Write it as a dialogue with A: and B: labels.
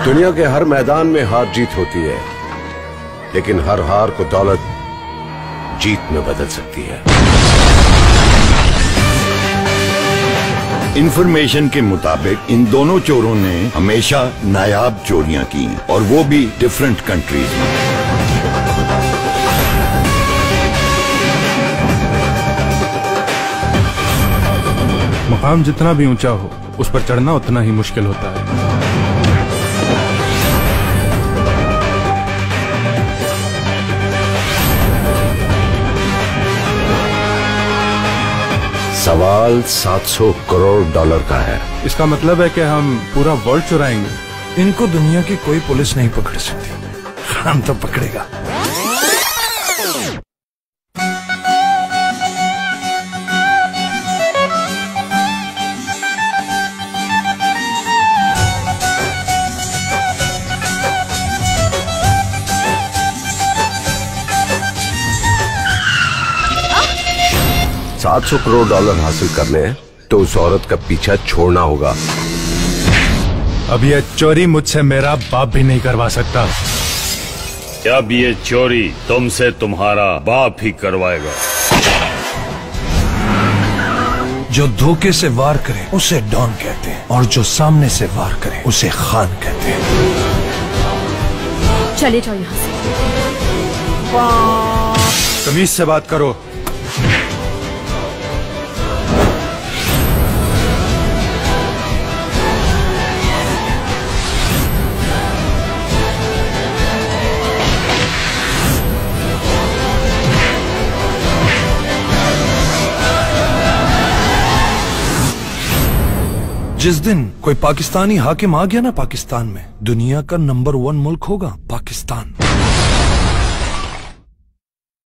A: दुनिया के हर मैदान में हार जीत होती है, लेकिन हर हार को दौलत जीत में बदल सकती है।
B: इंफॉर्मेशन के मुताबिक इन दोनों चोरों ने हमेशा नायाब चोरियां की, और वो भी डिफरेंट कंट्रीज में।
C: मकाम जितना भी ऊंचा हो, उस पर चढ़ना उतना ही मुश्किल होता है।
A: सवाल 700 करोड़ डॉलर का है।
C: इसका मतलब है कि हम पूरा वर्ल्ड चुराएंगे।
D: इनको दुनिया की कोई पुलिस नहीं पकड़ सकती, हम तो पकड़ेगा।
A: $700 करोड़ हासिल करने हैं तो उस औरत का पीछा छोड़ना होगा।
C: अब ये चोरी मुझसे मेरा बाप भी नहीं करवा सकता।
E: अब ये चोरी तुमसे तुम्हारा बाप ही करवाएगा।
D: जो धोखे से वार करे उसे डॉन कहते हैं, और जो सामने से वार करे उसे खान कहते हैं।
F: चले जाओ यहाँ से।
C: तमीज से बात करो।
D: जिस दिन कोई पाकिस्तानी हाकिम आ गया ना पाकिस्तान में, दुनिया का नंबर 1 मुल्क होगा पाकिस्तान।